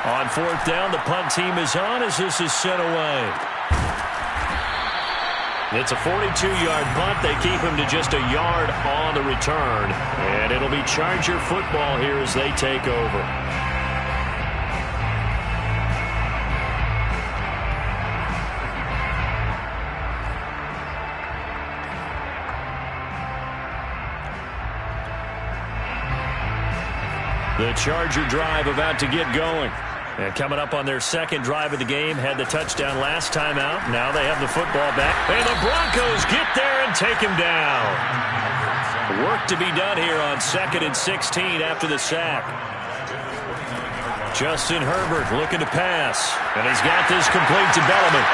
On fourth down, the punt team is on as this is sent away. It's a 42-yard punt. They keep him to just a yard on the return. And it'll be Charger football here as they take over. The Charger drive about to get going. And coming up on their second drive of the game, had the touchdown last time out. Now they have the football back. And the Broncos get there and take him down. Work to be done here on 2nd and 16 after the sack. Justin Herbert looking to pass. And he's got this complete to Bellman.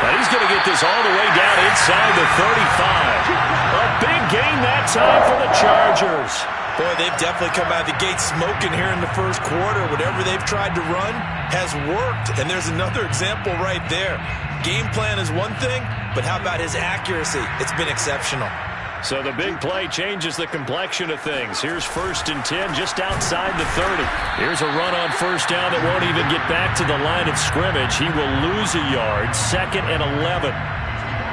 But he's going to get this all the way down inside the 35. A big gain that time for the Chargers. Boy, they've definitely come out of the gate smoking here in the first quarter. Whatever they've tried to run has worked. And there's another example right there. Game plan is one thing, but how about his accuracy? It's been exceptional. So the big play changes the complexion of things. Here's 1st and 10 just outside the 30. Here's a run on first down that won't even get back to the line of scrimmage. He will lose a yard. 2nd and 11.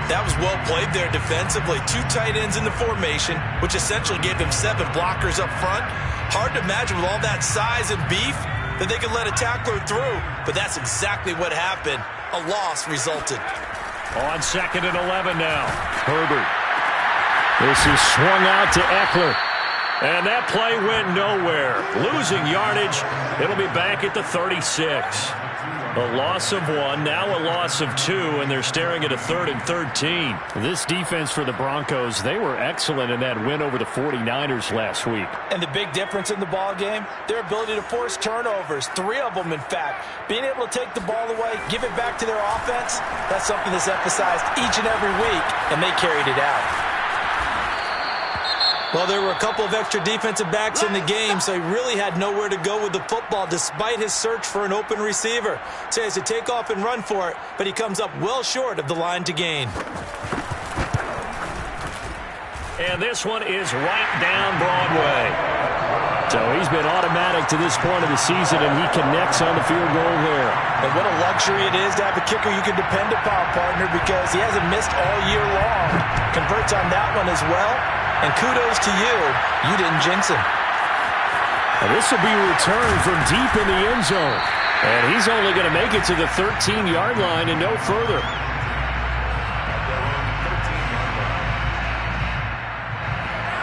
That was well played there defensively. 2 tight ends in the formation, which essentially gave them 7 blockers up front. Hard to imagine with all that size and beef that they could let a tackler through, but that's exactly what happened. A loss resulted. On 2nd and 11 now. Herbert. This is swung out to Eckler. And that play went nowhere. Losing yardage. It'll be back at the 36. A loss of 1, now a loss of 2, and they're staring at a 3rd and 13. This defense for the Broncos, they were excellent in that win over the 49ers last week. And the big difference in the ball game, their ability to force turnovers, 3 of them in fact. Being able to take the ball away, give it back to their offense, that's something that's emphasized each and every week, and they carried it out. Well, there were a couple of extra defensive backs in the game, so he really had nowhere to go with the football despite his search for an open receiver. So he has to take off and run for it, but he comes up well short of the line to gain. And this one is right down Broadway. So he's been automatic to this point of the season, and he connects on the field goal there. And what a luxury it is to have a kicker you can depend upon, partner, because he hasn't missed all year long. Converts on that one as well. And kudos to you. You didn't jinx him. And this will be returned from deep in the end zone. And he's only going to make it to the 13-yard line and no further.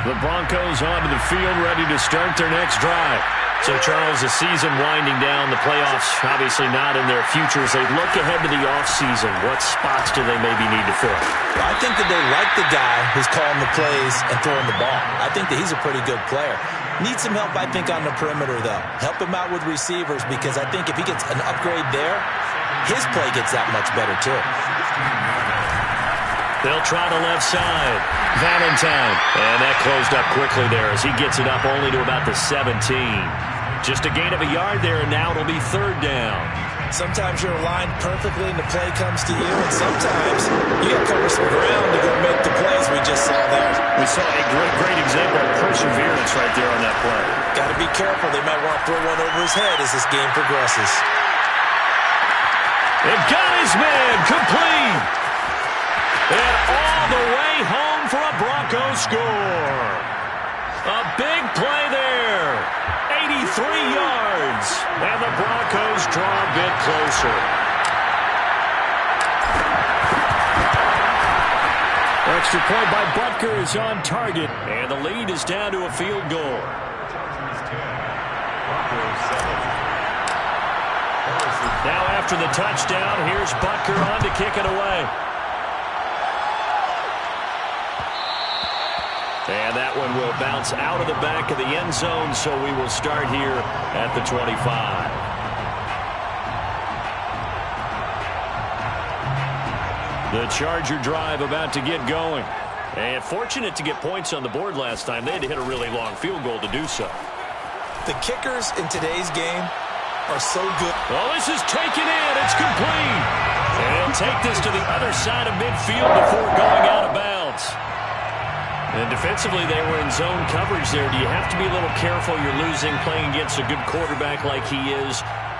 The Broncos onto the field, ready to start their next drive. So, Charles, the season winding down, the playoffs obviously not in their future. As they look ahead to the offseason, what spots do they maybe need to fill? Well, I think that they like the guy who's calling the plays and throwing the ball. I think that he's a pretty good player. Needs some help, I think, on the perimeter, though. Help him out with receivers, because I think if he gets an upgrade there, his play gets that much better, too. They'll try the left side. Valentine. And that closed up quickly there as he gets it up only to about the 17. Just a gain of a yard there, and now it'll be 3rd down. Sometimes you're aligned perfectly and the play comes to you, and sometimes you got to cover some ground to go make the plays we just saw there. We saw a great example of perseverance right there on that play. Got to be careful. They might want to throw one over his head as this game progresses. And got his man complete. And all the way home for a Broncos score. A big play there. 83 yards. And the Broncos draw a bit closer. Extra point by Butker is on target. And the lead is down to a field goal. Now after the touchdown, here's Butker on to kick it away. And that one will bounce out of the back of the end zone, so we will start here at the 25. The Charger drive about to get going. And fortunate to get points on the board last time. They had to hit a really long field goal to do so. The kickers in today's game are so good. Well, this is taken in. It's complete. And he'll take this to the other side of midfield before going out of bounds. And defensively, they were in zone coverage there. Do you have to be a little careful? You're losing, playing against a good quarterback like he is.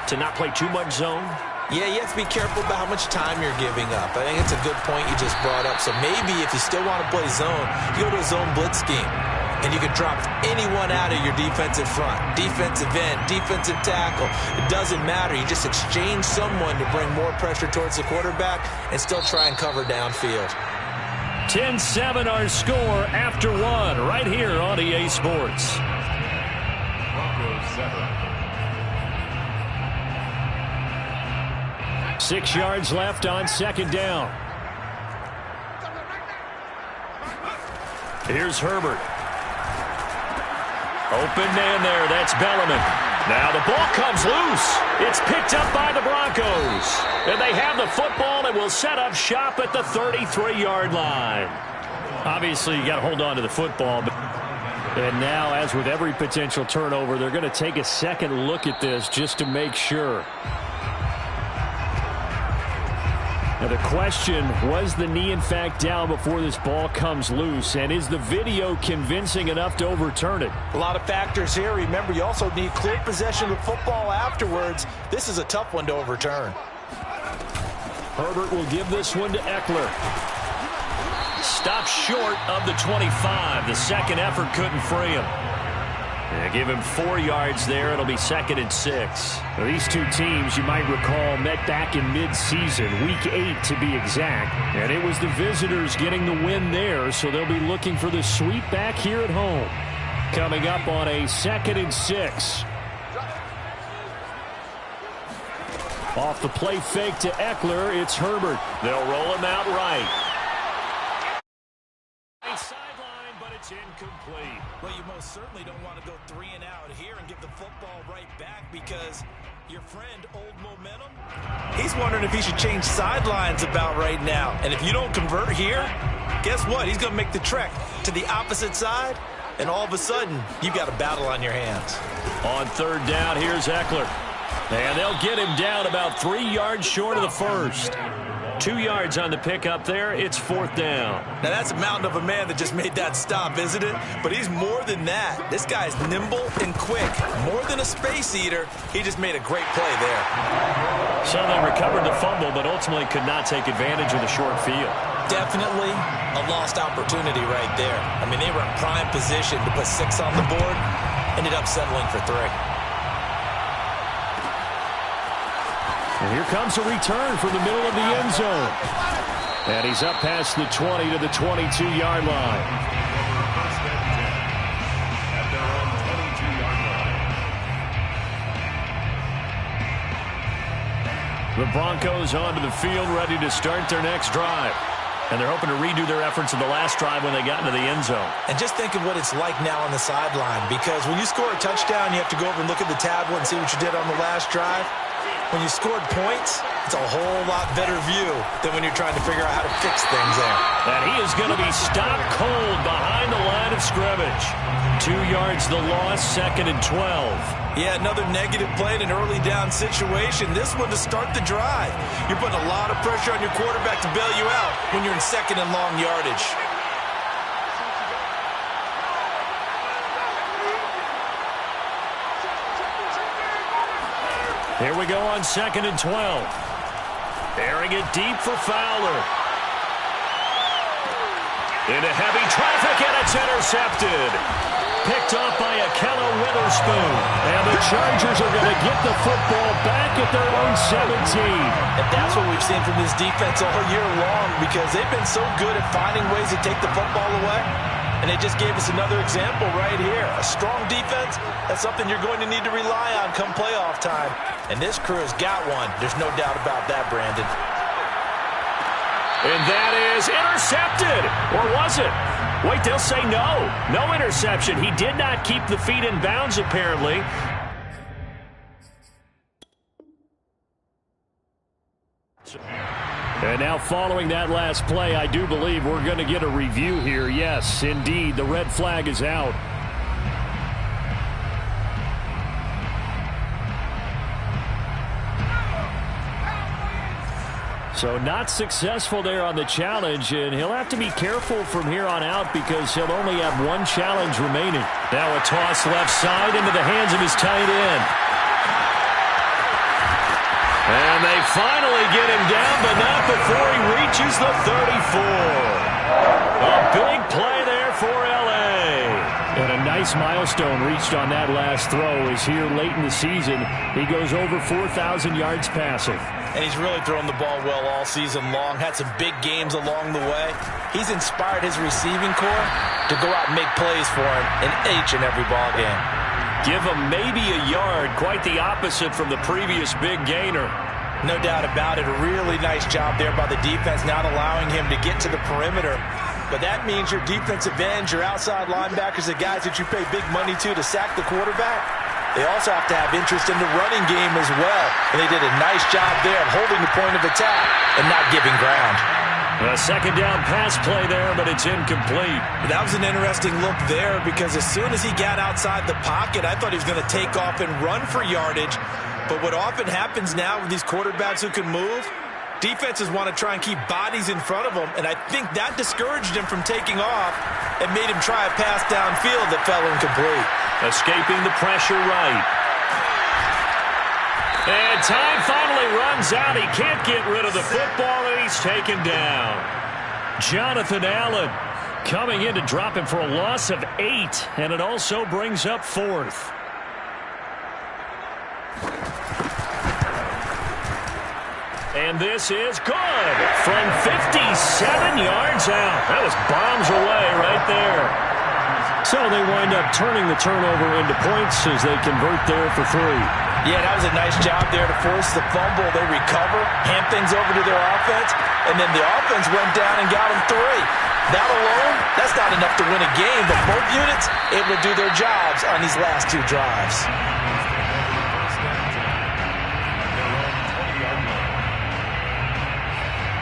to not play too much zone? Yeah, you have to be careful about how much time you're giving up. I think it's a good point you just brought up. So maybe if you still want to play zone, you go to a zone blitz scheme. And you can drop anyone out of your defensive front, defensive end, defensive tackle. It doesn't matter. You just exchange someone to bring more pressure towards the quarterback and still try and cover downfield. 10-7 our score after one right here on EA Sports. 6 yards left on second down. Here's Herbert. Open man there. That's Belliman. Now the ball comes loose. It's picked up by the Broncos. And they have the football and will set up shop at the 33-yard line. Obviously, you got to hold on to the football. And now, as with every potential turnover, they're going to take a second look at this just to make sure. Now the question, was the knee in fact down before this ball comes loose? And is the video convincing enough to overturn it? A lot of factors here. Remember, you also need clear possession of football afterwards. This is a tough one to overturn. Herbert will give this one to Eckler. Stopped short of the 25. The second effort couldn't free him. Yeah, give him 4 yards there. It'll be 2nd and 6. Now, these two teams, you might recall, met back in mid-season, week 8 to be exact. And it was the visitors getting the win there, so they'll be looking for the sweep back here at home. Coming up on a 2nd and 6. Off the play fake to Eckler, it's Herbert. They'll roll him out right. Sideline, but it's incomplete. Well, you most certainly don't want to go 3 and out here and give the football right back because your friend, Old Momentum, he's wondering if he should change sidelines about right now. And if you don't convert here, guess what? He's going to make the trek to the opposite side, and all of a sudden, you've got a battle on your hands. On 3rd down, here's Eckler. And they'll get him down about 3 yards short of the first. 2 yards on the pickup there. It's 4th down. Now, that's a mountain of a man that just made that stop, isn't it? But he's more than that. This guy's nimble and quick. More than a space eater, he just made a great play there. So they recovered the fumble, but ultimately could not take advantage of the short field. Definitely a lost opportunity right there. I mean, they were in prime position to put 6 on the board. Ended up settling for 3. And here comes a return from the middle of the end zone. And he's up past the 20 to the 22-yard line. The Broncos onto the field, ready to start their next drive. And they're hoping to redo their efforts in the last drive when they got into the end zone. And just think of what it's like now on the sideline, because when you score a touchdown, you have to go over and look at the tablet and see what you did on the last drive. When you scored points, it's a whole lot better view than when you're trying to figure out how to fix things there. And he is going to be stopped cold behind the line of scrimmage. 2 yards the loss, 2nd and 12. Yeah, another negative play in an early down situation. This one to start the drive. You're putting a lot of pressure on your quarterback to bail you out when you're in 2nd and long yardage. Here we go on 2nd and 12. Airing it deep for Fowler. Into heavy traffic, and it's intercepted. Picked off by Akello Witherspoon. And the Chargers are going to get the football back at their own 17. And that's what we've seen from this defense all year long, because they've been so good at finding ways to take the football away. And they just gave us another example right here. A strong defense, that's something you're going to need to rely on come playoff time. And this crew has got one. There's no doubt about that, Brandon. And that is intercepted. Or was it? Wait, they'll say no. No interception. He did not keep the feet in bounds, apparently. And now following that last play, I do believe we're going to get a review here. Yes, indeed, the red flag is out. So not successful there on the challenge, and he'll have to be careful from here on out because he'll only have 1 challenge remaining. Now a toss left side into the hands of his tight end. finally get him down, but not before he reaches the 34. A big play there for L.A. And a nice milestone reached on that last throw is here late in the season. He goes over 4,000 yards passing. And he's really thrown the ball well all season long. Had some big games along the way. He's inspired his receiving corps to go out and make plays for him in each and every ball game. Give him maybe a yard. Quite the opposite from the previous big gainer. No doubt about it. A really nice job there by the defense, not allowing him to get to the perimeter. But that means your defensive ends, your outside linebackers, the guys that you pay big money to sack the quarterback, they also have to have interest in the running game as well. And they did a nice job there of holding the point of attack and not giving ground. A second down pass play there, but it's incomplete. That was an interesting look there because as soon as he got outside the pocket, I thought he was going to take off and run for yardage. But what often happens now with these quarterbacks who can move, defenses want to try and keep bodies in front of them, and I think that discouraged him from taking off and made him try a pass downfield that fell incomplete. Escaping the pressure right. And time finally runs out. He can't get rid of the football, and he's taken down. Jonathan Allen coming in to drop him for a loss of 8, and it also brings up 4th. And this is good from 57 yards out. That was bombs away right there. So they wind up turning the turnover into points as they convert there for 3. Yeah, that was a nice job there to force the fumble. They recover, hand things over to their offense, and then the offense went down and got them 3. That alone, that's not enough to win a game, but both units able to do their jobs on these last 2 drives.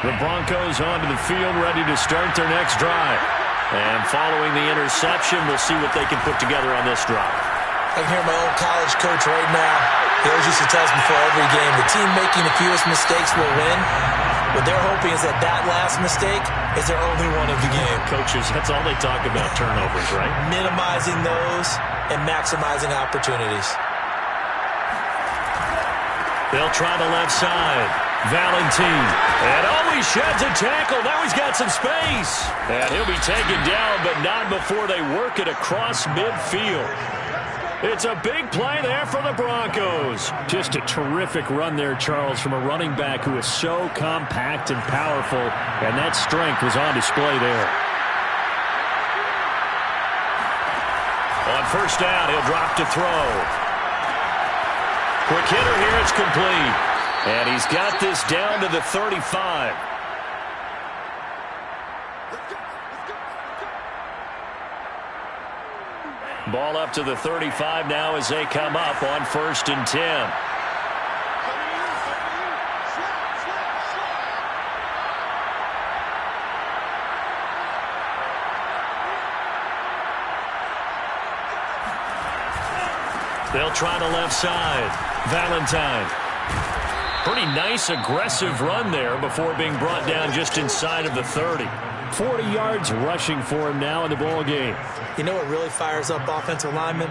The Broncos onto the field, ready to start their next drive. And following the interception, we'll see what they can put together on this drive. I can hear my old college coach right now. He always used to tell us before every game, the team making the fewest mistakes will win. What they're hoping is that last mistake is their only one of the game. Coaches, that's all they talk about, turnovers, right? Minimizing those and maximizing opportunities. They'll try the left side. Valentine. And he sheds a tackle. Now he's got some space. And he'll be taken down, but not before they work it across midfield. It's a big play there for the Broncos. Just a terrific run there, Charles, from a running back who is so compact and powerful, and that strength was on display there. On first down, he'll drop to throw. Quick hitter here, it's complete. And he's got this down to the 35. Ball up to the 35 now as they come up on 1st and 10. They'll try the left side. Valentine. Pretty nice, aggressive run there before being brought down just inside of the 30. 40 yards rushing for him now in the ball game. You know what really fires up offensive linemen?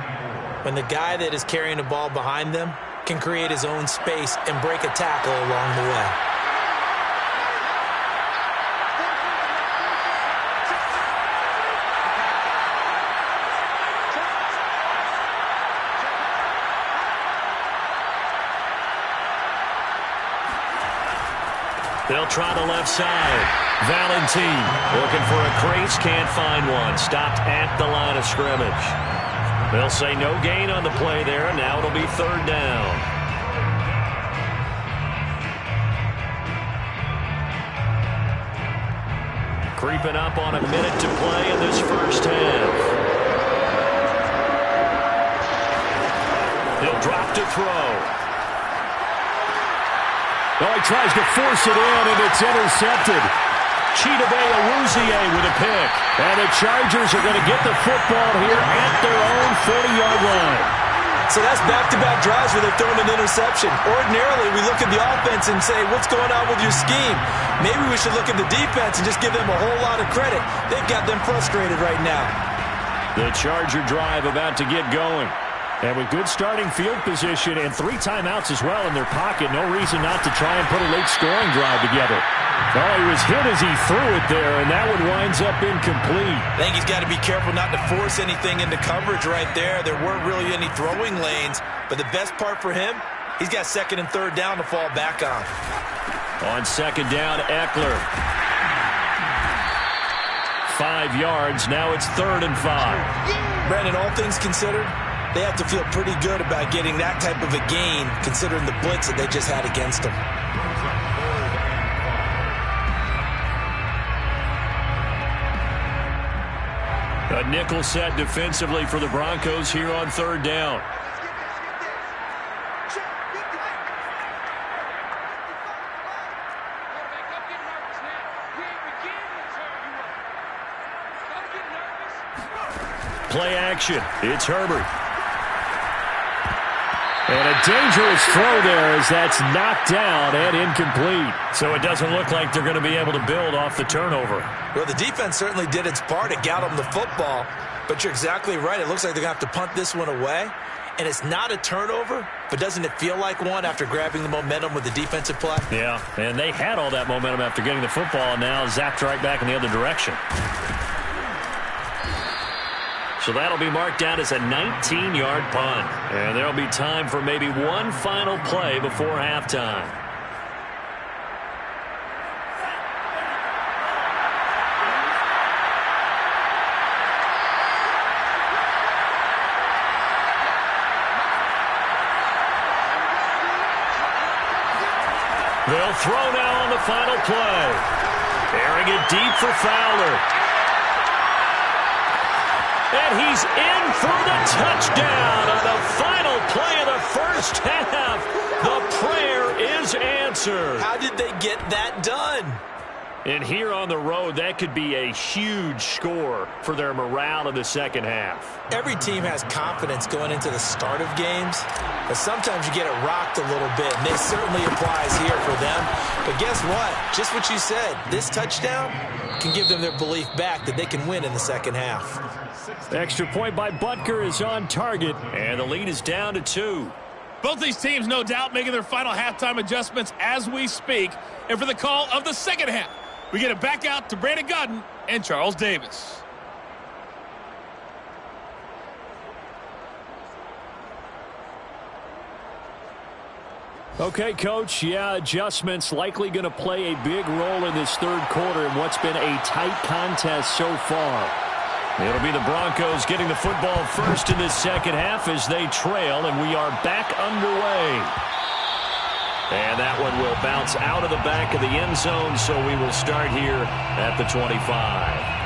When the guy that is carrying the ball behind them can create his own space and break a tackle along the way. They'll try the left side. Valentine looking for a crease, can't find one. Stopped at the line of scrimmage. They'll say no gain on the play there, and now it'll be 3rd down. Creeping up on a minute to play in this first half. He'll drop to throw. Oh, he tries to force it in, and it's intercepted. Chidobe Awuzie with a pick. And the Chargers are going to get the football here at their own 40-yard line. So that's back-to-back drives where they've thrown an interception. Ordinarily, we look at the offense and say, what's going on with your scheme? Maybe we should look at the defense and just give them a whole lot of credit. They've got them frustrated right now. The Charger drive about to get going. And with good starting field position and 3 timeouts as well in their pocket, no reason not to try and put a late scoring drive together. Oh, he was hit as he threw it there, and that one winds up incomplete. I think he's got to be careful not to force anything into coverage right there. There weren't really any throwing lanes, but the best part for him, he's got 2nd and 3rd down to fall back on. On 2nd down, Eckler. 5 yards. Now it's 3rd and 5. Brandon, all things considered, they have to feel pretty good about getting that type of a gain, considering the blitz that they just had against them. A nickel set defensively for the Broncos here on 3rd down. Play action. It's Herbert. And a dangerous throw there as that's knocked down and incomplete. So it doesn't look like they're going to be able to build off the turnover. Well, the defense certainly did its part. It got them the football. But you're exactly right. It looks like they're going to have to punt this one away. And it's not a turnover, but doesn't it feel like one after grabbing the momentum with the defensive play? Yeah, and they had all that momentum after getting the football, and now zapped right back in the other direction. So that'll be marked down as a 19-yard punt. And there'll be time for maybe one final play before halftime. They'll throw now on the final play. Airing it deep for Fowler. And he's in for the touchdown on the final play of the first half. The prayer is answered. How did they get that done? And here on the road, that could be a huge score for their morale in the second half. Every team has confidence going into the start of games, but sometimes you get it rocked a little bit, and this certainly applies here for them. But guess what? Just what you said, this touchdown can give them their belief back that they can win in the second half. Extra point by Butker is on target, and the lead is down to 2. Both these teams, no doubt, making their final halftime adjustments as we speak. And for the call of the second half, we get it back out to Brandon Godden and Charles Davis. Okay, Coach, yeah, adjustments likely going to play a big role in this third quarter in what's been a tight contest so far. It'll be the Broncos getting the football first in this second half as they trail, and we are back underway. And that one will bounce out of the back of the end zone, so we will start here at the 25.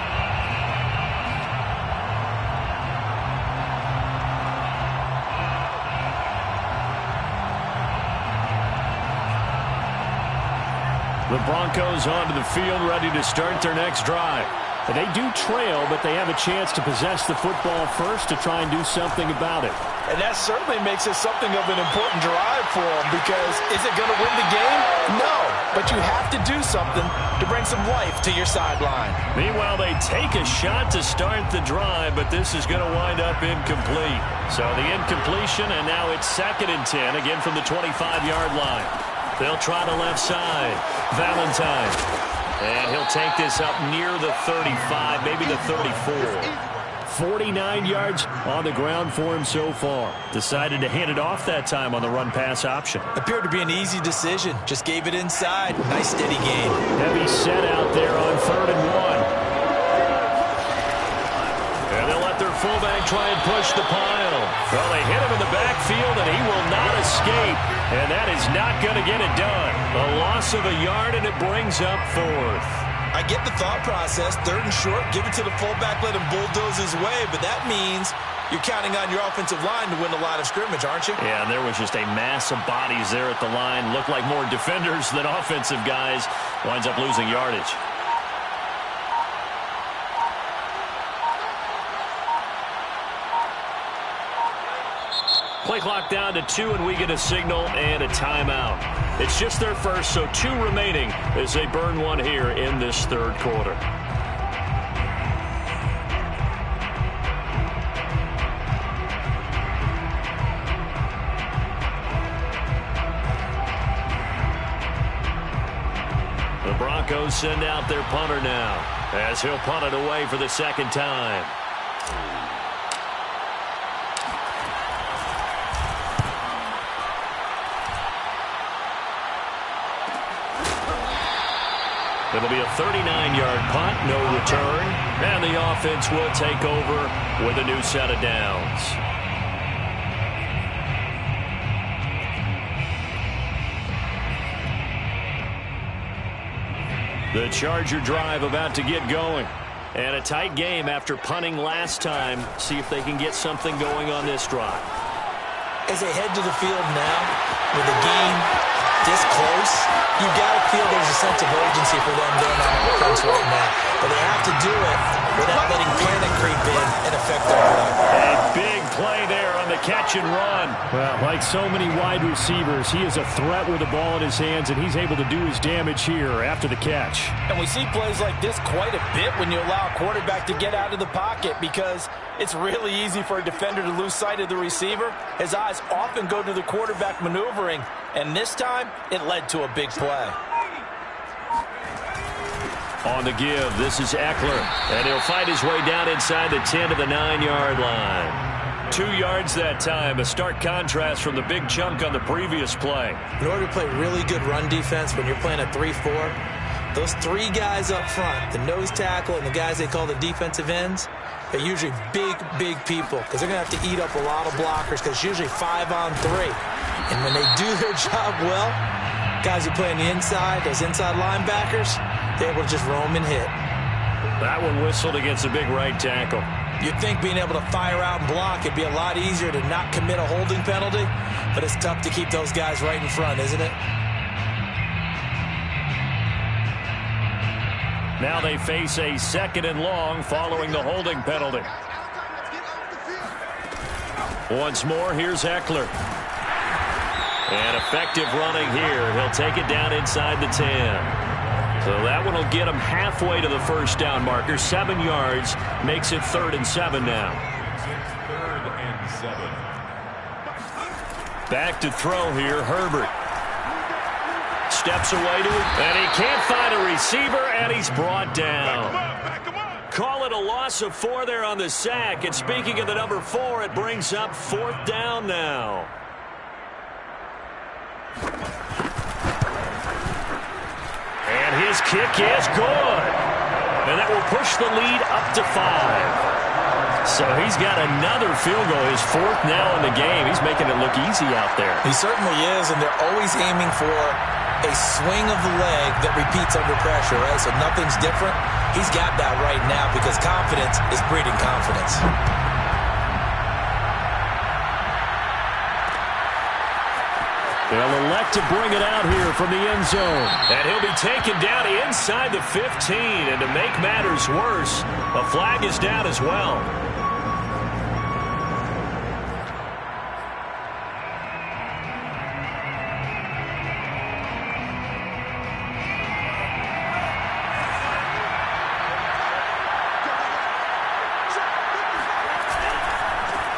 The Broncos onto the field, ready to start their next drive. They do trail, but they have a chance to possess the football first to try and do something about it. And that certainly makes it something of an important drive for them, because is it going to win the game? No, but you have to do something to bring some life to your sideline. Meanwhile, they take a shot to start the drive, but this is going to wind up incomplete. So the incompletion, and now it's 2nd and 10, again from the 25-yard line. They'll try the left side. Valentine. And he'll take this up near the 35, maybe the 34. 49 yards on the ground for him so far. Decided to hand it off that time on the run-pass option. Appeared to be an easy decision. Just gave it inside. Nice steady game. Heavy set out there on 3rd and 1. And they'll let their fullback try and push the pile. Well, they hit him in the backfield, and he will not escape. And that is not going to get it done. A loss of a yard, and it brings up 4th. I get the thought process. 3rd and short, give it to the fullback, let him bulldoze his way. But that means you're counting on your offensive line to win the line of scrimmage, aren't you? Yeah, and there was just a mass of bodies there at the line. Looked like more defenders than offensive guys. Winds up losing yardage. Play clock down to 2, and we get a signal and a timeout. It's just their first, so 2 remaining as they burn one here in this third quarter. Broncos send out their punter now, as he'll punt it away for the second time. It'll be a 39-yard punt, no return, and the offense will take over with a new set of downs. The Charger drive about to get going. And a tight game after punting last time. See if they can get something going on this drive. As they head to the field now, with the game this close, you've got to feel there's a sense of urgency for them going on offense right now. But they have to do it without letting panic creep in and affect their play. A big play there on the catch and run. Well, like so many wide receivers, he is a threat with the ball in his hands, and he's able to do his damage here after the catch. And we see plays like this quite a bit when you allow a quarterback to get out of the pocket, because it's really easy for a defender to lose sight of the receiver. His eyes often go to the quarterback maneuvering, and this time it led to a big play. On the give, this is Eckler, and he'll fight his way down inside the 10 to the 9-yard line. 2 yards that time, a stark contrast from the big chunk on the previous play. In order to play really good run defense when you're playing a 3-4, those 3 guys up front, the nose tackle and the guys they call the defensive ends, they're usually big people, because they're going to have to eat up a lot of blockers, because it's usually 5 on 3. And when they do their job well, guys who play on the inside, those inside linebackers, they're able to just roam and hit. That one whistled against a big right tackle. You'd think being able to fire out and block, it'd be a lot easier to not commit a holding penalty, but it's tough to keep those guys right in front, isn't it? Now they face a 2nd and long following the holding penalty. Once more, here's Eckler. And effective running here. He'll take it down inside the 10. So that one will get him halfway to the first down marker. 7 yards makes it 3rd and 7 now. 3rd and 7. Back to throw here, Herbert. Steps away to it, and he can't find a receiver, and he's brought down. Call it a loss of 4 there on the sack. And speaking of the number 4, it brings up 4th down now. And his kick is good. And that will push the lead up to 5. So he's got another field goal, his 4th now in the game. He's making it look easy out there. He certainly is, and they're always aiming for a swing of the leg that repeats under pressure, right? So nothing's different. He's got that right now because confidence is breeding confidence. They'll elect to bring it out here from the end zone. And he'll be taken down inside the 15. And to make matters worse, a flag is down as well.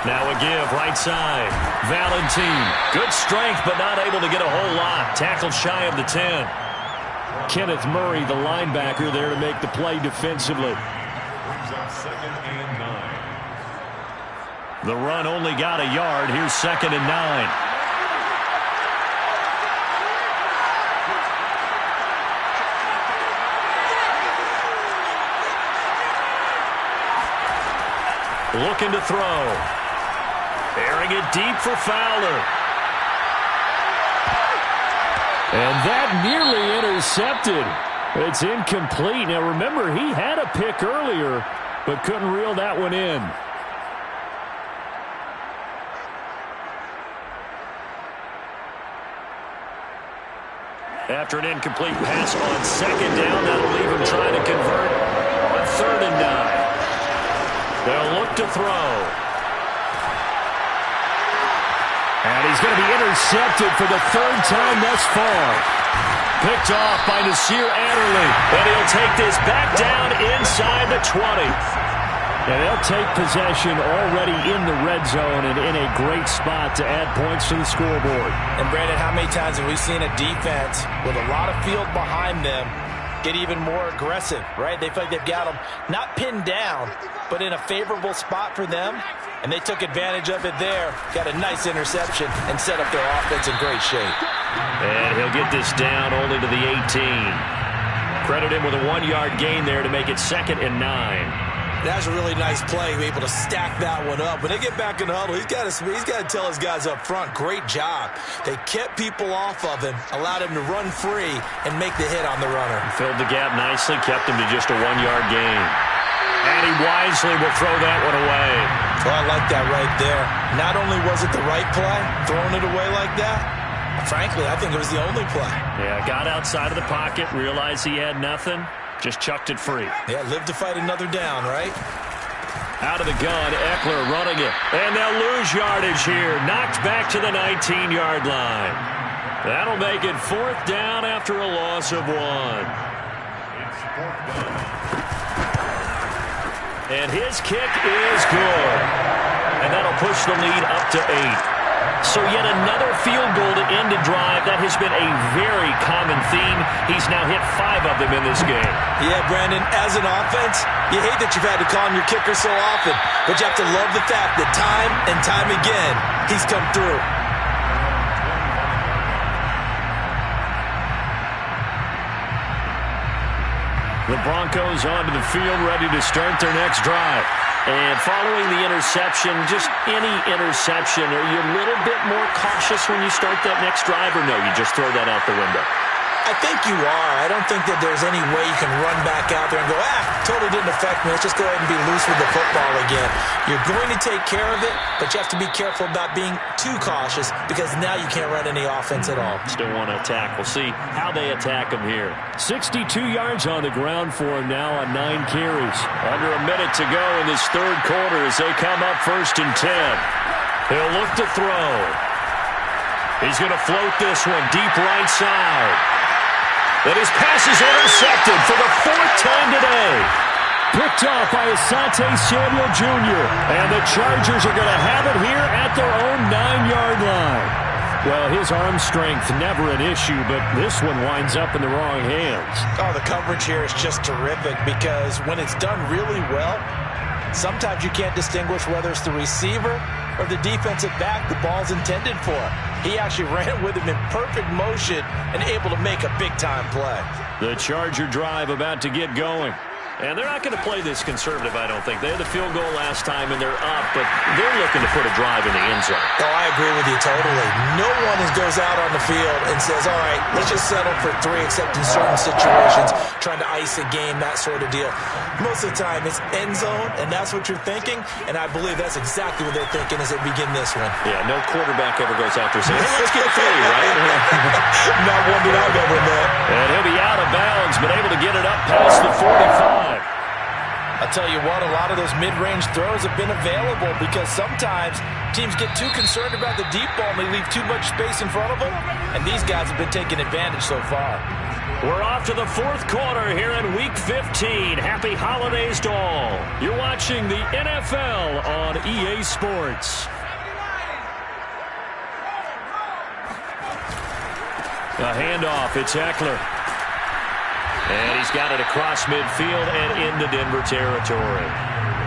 Now a give, right side. Valentine. Good strength, but not able to get a whole lot. Tackled shy of the 10. Kenneth Murray, the linebacker, there to make the play defensively. Brings up 2nd and 9. The run only got a yard. Here's 2nd and 9. Looking to throw. Airing it deep for Fowler. And that nearly intercepted. It's incomplete. Now remember, he had a pick earlier, but couldn't reel that one in. After an incomplete pass on 2nd down, that'll leave him trying to convert on 3rd and 9. They'll look to throw. And he's going to be intercepted for the 3rd time thus far. Picked off by Nasir Adderley. And he'll take this back down inside the 20. And they'll take possession already in the red zone and in a great spot to add points to the scoreboard. And Brandon, how many times have we seen a defense with a lot of field behind them get even more aggressive, right? They feel like they've got them not pinned down, but in a favorable spot for them, and they took advantage of it there. Got a nice interception and set up their offense in great shape. And he'll get this down only to the 18. Credit him with a 1-yard gain there to make it 2nd and 9. That's a really nice play, able to stack that one up. When they get back in the huddle, he's got to tell his guys up front, great job. They kept people off of him, allowed him to run free and make the hit on the runner. Filled the gap nicely, kept him to just a 1-yard gain. And he wisely will throw that one away. Well, I like that right there. Not only was it the right play, throwing it away like that, frankly, I think it was the only play. Yeah, got outside of the pocket, realized he had nothing. Just chucked it free. Yeah, live to fight another down, right? Out of the gun, Eckler running it. And they'll lose yardage here. Knocked back to the 19-yard line. That'll make it 4th down after a loss of 1. It's 4th down. And his kick is good. And that'll push the lead up to 8. So yet another field goal to end a drive. That has been a very common theme. He's now hit 5 of them in this game. Yeah, Brandon, as an offense, you hate that you've had to call him your kicker so often, but you have to love the fact that time and time again, he's come through. The Broncos onto the field, ready to start their next drive. And following the interception, just any interception, are you a little bit more cautious when you start that next drive, or no, you just throw that out the window? I think you are. I don't think that there's any way you can run back out there and go, totally didn't affect me. Let's just go ahead and be loose with the football again. You're going to take care of it, but you have to be careful about being too cautious because now you can't run any offense at all. Still want to attack. We'll see how they attack him here. 62 yards on the ground for him now on 9 carries. Under a minute to go in this 3rd quarter as they come up 1st and 10. He'll look to throw. He's going to float this one deep right side. And his pass is intercepted for the 4th time today. Picked off by Asante Samuel Jr. And the Chargers are going to have it here at their own 9-yard line. Well, his arm strength never an issue, but this one winds up in the wrong hands. Oh, the coverage here is just terrific because when it's done really well, sometimes you can't distinguish whether it's the receiver or the defensive back the ball's intended for. He actually ran with him in perfect motion and able to make a big-time play. The Charger drive about to get going. And they're not going to play this conservative, I don't think. They had the field goal last time, and they're up, but they're looking to put a drive in the end zone. Oh, I agree with you totally. No one goes out on the field and says, all right, let's just settle for 3, except in certain situations, trying to ice a game, that sort of deal. Most of the time, it's end zone, and that's what you're thinking, and I believe that's exactly what they're thinking as they begin this one. Yeah, no quarterback ever goes out there saying, hey, let's get 3, right? Not one that I've ever met. And he'll be out of bounds, but able to get it up past the 45. I'll tell you what, a lot of those mid-range throws have been available because sometimes teams get too concerned about the deep ball and they leave too much space in front of them, and these guys have been taking advantage so far. We're off to the 4th quarter here in Week 15. Happy holidays to all. You're watching the NFL on EA Sports. A handoff, it's Eckler. And he's got it across midfield and into Denver territory.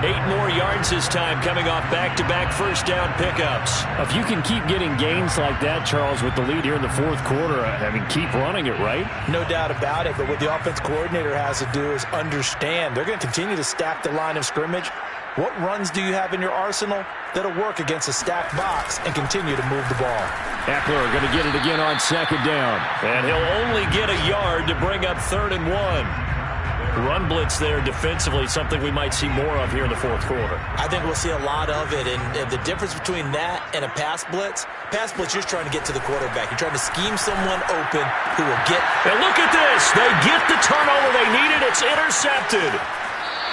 8 more yards this time coming off back-to-back first down pickups. If you can keep getting gains like that, Charles, with the lead here in the 4th quarter, I mean, keep running it, right? No doubt about it, but what the offense coordinator has to do is understand they're going to continue to stack the line of scrimmage. What runs do you have in your arsenal that'll work against a stacked box and continue to move the ball? Eckler going to get it again on 2nd down. And he'll only get a yard to bring up 3rd and 1. Run blitz there defensively, something we might see more of here in the 4th quarter. I think we'll see a lot of it, and the difference between that and a pass blitz, you're just trying to get to the quarterback. You're trying to scheme someone open who will get. And look at this. They get the turnover they needed. It's intercepted.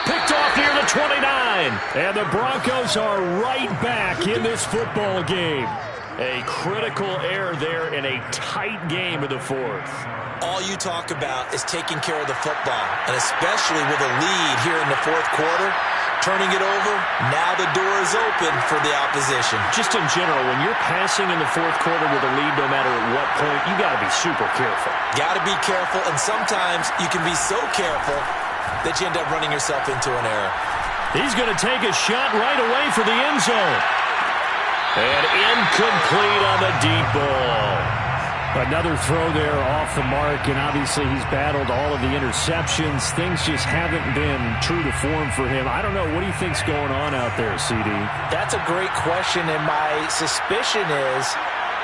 Picked off near the 29. And the Broncos are right back in this football game. A critical error there in a tight game of the fourth. All you talk about is taking care of the football, and especially with a lead here in the fourth quarter, turning it over, now the door is open for the opposition. Just in general, when you're passing in the fourth quarter with a lead, no matter at what point, you got to be super careful. Got to be careful, and sometimes you can be so careful that you end up running yourself into an error. He's going to take a shot right away for the end zone. And incomplete on the deep ball. Another throw there off the mark, and obviously he's battled all of the interceptions. Things just haven't been true to form for him. I don't know. What do you think's going on out there, CD? That's a great question, and my suspicion is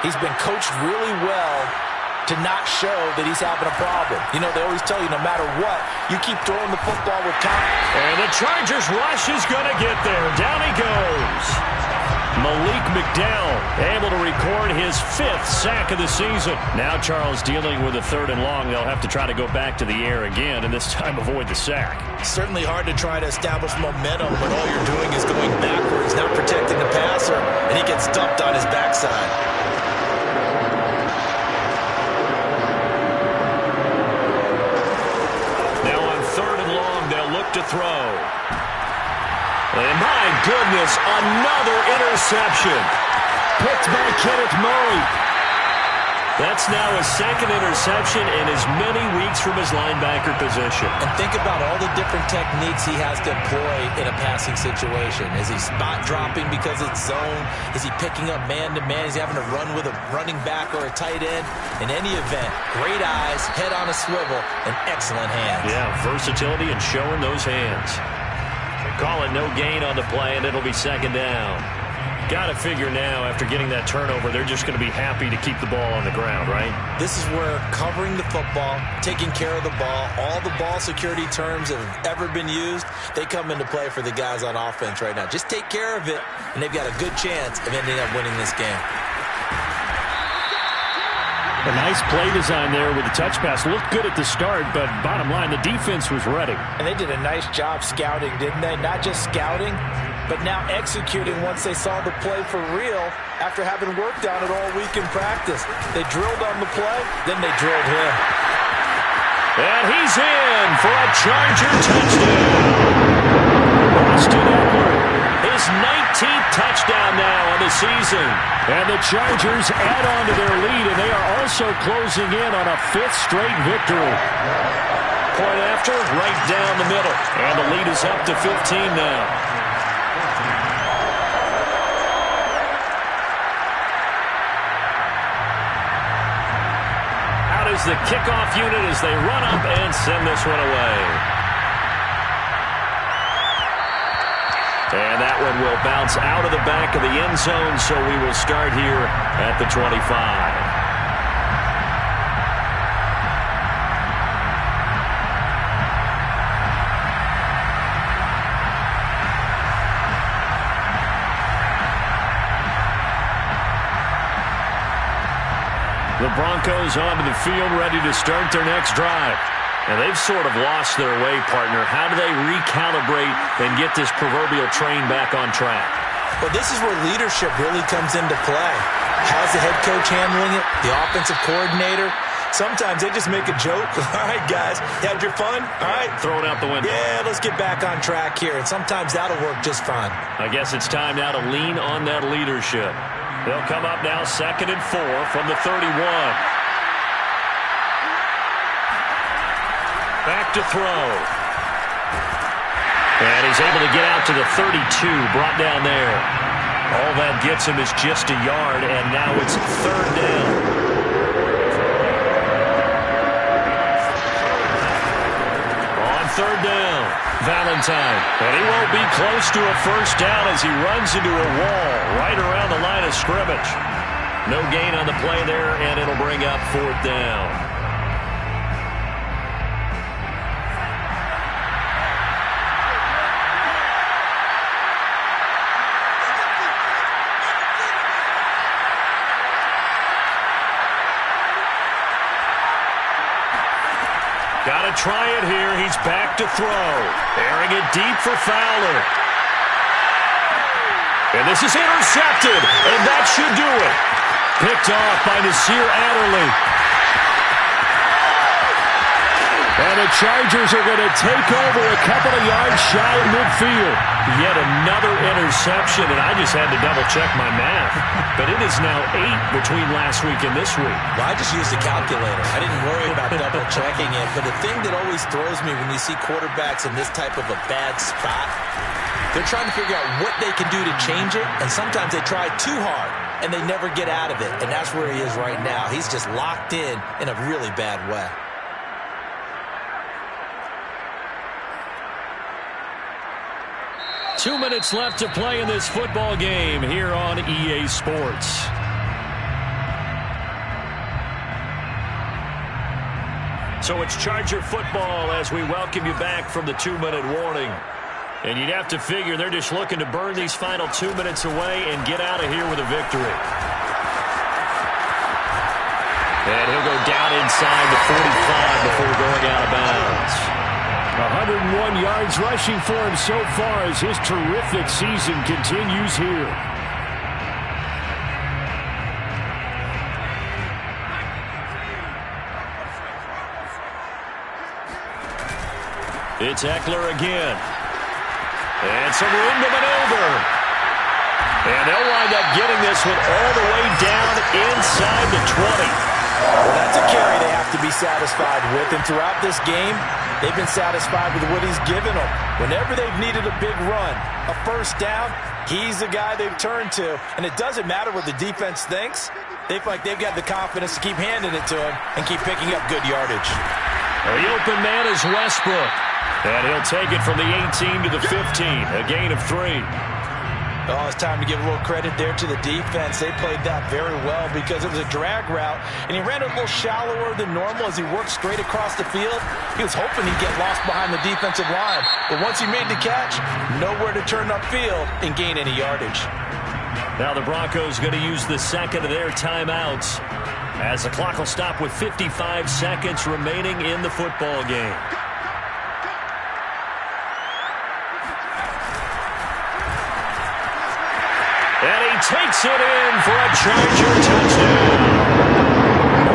he's been coached really well to not show that he's having a problem. You know, they always tell you no matter what, you keep throwing the football with time. And the Chargers rush is going to get there. Down he goes. Malik McDowell able to record his 5th sack of the season. Now Charles dealing with a 3rd and long. They'll have to try to go back to the air again, and this time avoid the sack. Certainly hard to try to establish momentum when all you're doing is going backwards, not protecting the passer, and he gets dumped on his backside. Now on 3rd and long, they'll look to throw. And my goodness, another interception. Picked by Kenneth Murray. That's now his 2nd interception in as many weeks from his linebacker position. And think about all the different techniques he has to employ in a passing situation. Is he spot dropping because it's zone? Is he picking up man-to-man? Is he having to run with a running back or a tight end? In any event, great eyes, head on a swivel, and excellent hands. Yeah, versatility and showing those hands. Call it no gain on the play, and it'll be 2nd down. Got to figure now, after getting that turnover, they're just going to be happy to keep the ball on the ground, right? This is where covering the football, taking care of the ball, all the ball security terms that have ever been used, they come into play for the guys on offense right now. Just take care of it, and they've got a good chance of ending up winning this game. A nice play design there with the touch pass. Looked good at the start, but bottom line, the defense was ready. And they did a nice job scouting, didn't they? Not just scouting, but now executing once they saw the play for real after having worked on it all week in practice. They drilled on the play, then they drilled him. And he's in for a Charger touchdown. Austin Eckler, his 19th touchdown now on the season. And the Chargers add on to their lead, and they are also closing in on a 5th straight victory. Point after, right down the middle. And the lead is up to 15 now. Out is the kickoff unit as they run up and send this one away. And that one will bounce out of the back of the end zone, so we will start here at the 25. The Broncos onto the field, ready to start their next drive. And they've sort of lost their way, partner. How do they recalibrate and get this proverbial train back on track? Well, this is where leadership really comes into play. How's the head coach handling it? The offensive coordinator? Sometimes they just make a joke. All right, guys, you had your fun? All right. Throw it out the window. Yeah, let's get back on track here. And sometimes that'll work just fine. I guess it's time now to lean on that leadership. They'll come up now 2nd and 4 from the 31. Back to throw. And he's able to get out to the 32, brought down there. All that gets him is just a yard, and now it's 3rd down. On 3rd down, Valentine. And he won't be close to a 1st down as he runs into a wall right around the line of scrimmage. No gain on the play there, and it'll bring up 4th down. Got to try it here. He's back to throw. Airing it deep for Fowler. And this is intercepted, and that should do it. Picked off by Nasir Adderley. And the Chargers are going to take over a couple of yards shy of midfield. Yet another interception, and I just had to double-check my math. But it is now 8 between last week and this week. Well, I just used a calculator. I didn't worry about double-checking it. But the thing that always throws me when you see quarterbacks in this type of a bad spot, they're trying to figure out what they can do to change it, and sometimes they try too hard, and they never get out of it. And that's where he is right now. He's just locked in a really bad way. Two minutes left to play in this football game here on EA Sports. So it's Charger football as we welcome you back from the 2-minute warning. And you'd have to figure they're just looking to burn these final 2 minutes away and get out of here with a victory. And he'll go down inside the 45 before going out of bounds. 101 yards rushing for him so far as his terrific season continues here. It's Eckler again. And some room to maneuver. And they'll wind up getting this one all the way down inside the 20. Well, that's a carry they have to be satisfied with. And throughout this game, they've been satisfied with what he's given them. Whenever they've needed a big run, a first down, he's the guy they've turned to. And it doesn't matter what the defense thinks. They feel like they've got the confidence to keep handing it to him and keep picking up good yardage. The open man is Westbrook. And he'll take it from the 18 to the 15, a gain of 3. Oh, it's time to give a little credit there to the defense. They played that very well because it was a drag route, and he ran it a little shallower than normal as he worked straight across the field. He was hoping he'd get lost behind the defensive line, but once he made the catch, nowhere to turn upfield and gain any yardage. Now the Broncos going to use the second of their timeouts as the clock will stop with 55 seconds remaining in the football game. And he takes it in for a Charger touchdown.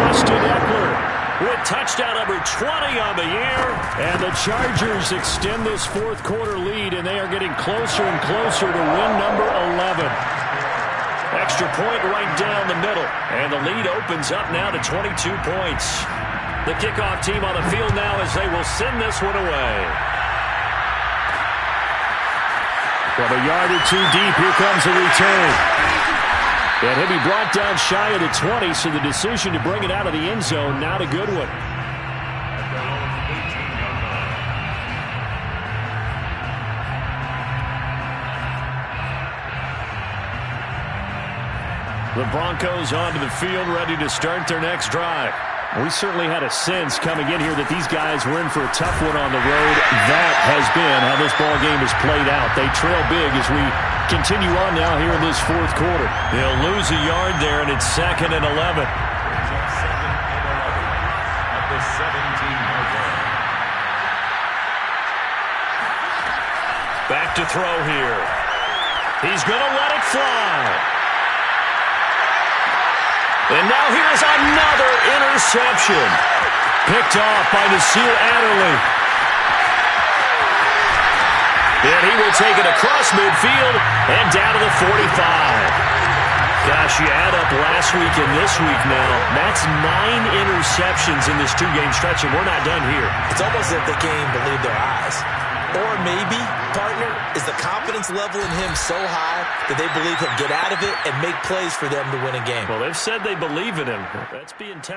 Austin Eckler with touchdown number 20 on the year. And the Chargers extend this fourth quarter lead, and they are getting closer and closer to win number 11. Extra point right down the middle. And the lead opens up now to 22 points. The kickoff team on the field now as they will send this one away. From a yard or two deep, here comes a return. And he'll be brought down shy of the 20, so the decision to bring it out of the end zone, not a good one. The Broncos onto the field, ready to start their next drive. We certainly had a sense coming in here that these guys were in for a tough one on the road. That has been how this ball game has played out. They trail big as we continue on now here in this fourth quarter. They'll lose a yard there, and it's 2nd and 11. At the 17-yard line. Back to throw here. He's going to let it fly. And now here's another interception. Picked off by Nasir Adderley. And he will take it across midfield and down to the 45. Gosh, you add up last week and this week now. That's 9 interceptions in this 2-game stretch, and we're not done here. It's almost as if they can't even believe their eyes. Or maybe, partner, is the confidence level in him so high that they believe he'll get out of it and make plays for them to win a game. Well, they've said they believe in him. That's being tested.